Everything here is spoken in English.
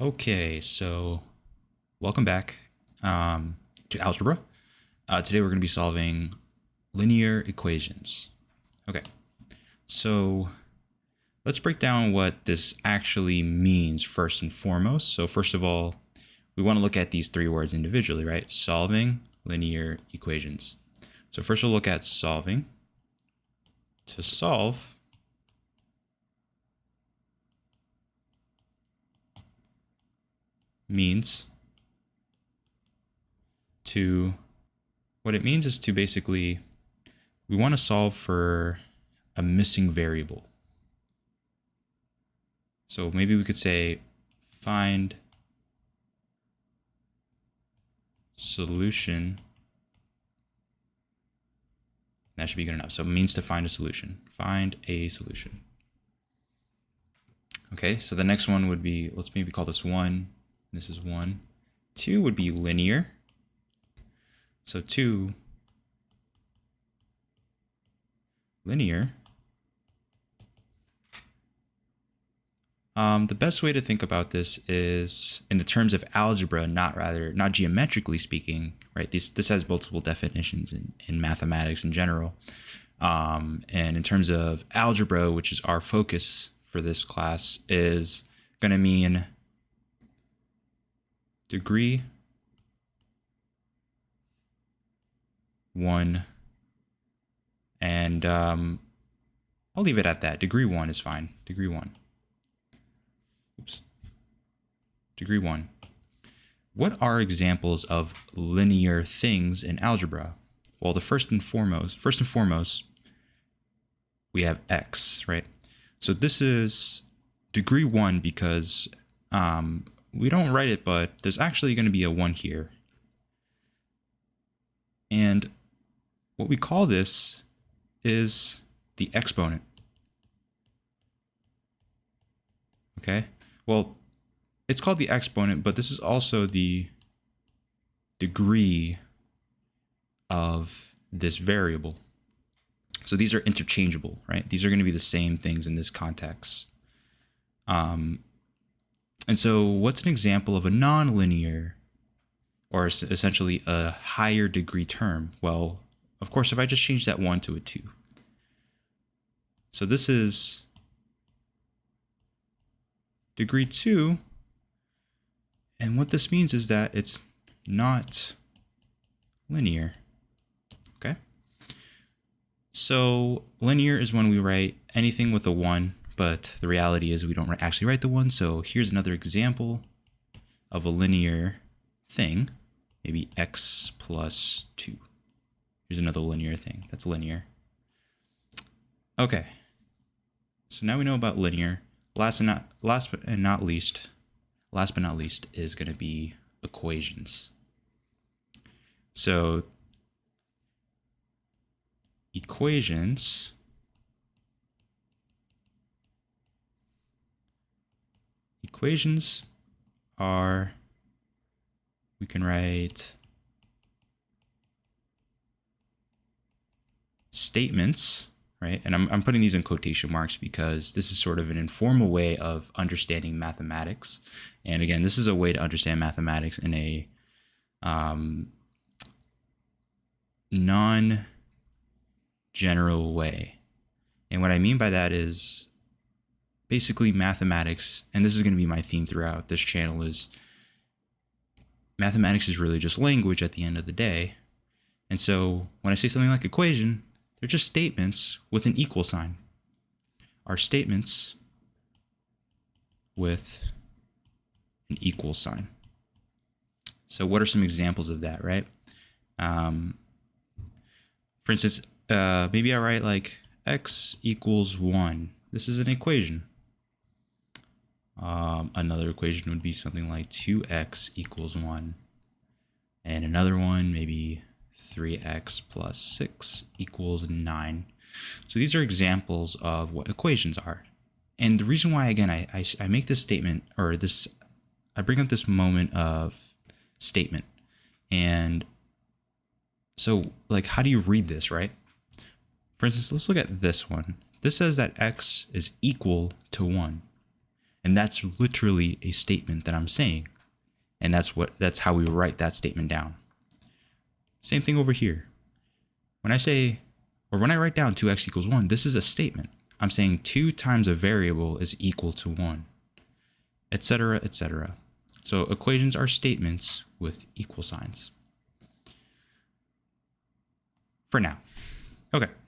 Okay, so welcome back to algebra. Today we're going to be solving linear equations. Okay, so let's break down what this actually means first and foremost. So first of all, we want to look at these three words individually, right? Solving linear equations. So first we'll look at solving. To solve, means to, what it means is to basically, we want to solve for a missing variable. So maybe we could say find solution. That should be good enough. So it means to find a solution. Find a solution. Okay, so the next one would be, let's maybe call this 1. This is 1. 2 would be linear. So 2, linear. The best way to think about this is in the terms of algebra, not geometrically speaking, right? This has multiple definitions in mathematics in general. And in terms of algebra, which is our focus for this class, is going to mean degree 1. And I'll leave it at that. Degree 1 is fine. Degree 1. Oops. Degree 1. What are examples of linear things in algebra? Well, first and foremost, we have x, right? So this is degree 1 because we don't write it, but there's actually going to be a 1 here. And what we call this is the exponent. Okay? Well, it's called the exponent, but this is also the degree of this variable. So these are interchangeable, right? These are going to be the same things in this context. And so what's an example of a nonlinear, or essentially a higher degree term? Well, of course, if I just change that 1 to a 2. So this is degree 2. And what this means is that it's not linear. Okay? So linear is when we write anything with a 1, but the reality is we don't actually write the 1. So here's another example of a linear thing, maybe x plus 2. Here's another linear thing that's linear. Okay, so now we know about linear. Last but not least is going to be equations. So equations are, we can write statements, right? And I'm putting these in quotation marks because this is sort of an informal way of understanding mathematics. And again, this is a way to understand mathematics in a non-general way. And what I mean by that is basically mathematics, and this is going to be my theme throughout this channel, is mathematics is really just language at the end of the day. And so when I say something like equation, they're just statements with an equal sign. Are statements with an equal sign. So what are some examples of that, right? For instance, maybe I write like x equals 1. This is an equation. Another equation would be something like 2x equals 1. And another one, maybe 3x plus 6 equals 9. So these are examples of what equations are. And the reason why, again, I make this statement, or I bring up this moment of statement. And so, like, how do you read this, right? For instance, let's look at this one. This says that x is equal to 1. And that's literally a statement that I'm saying. And that's how we write that statement down. Same thing over here. When I write down 2x equals 1, this is a statement. I'm saying 2 times a variable is equal to 1, etc., etc. So equations are statements with equal signs. For now. Okay.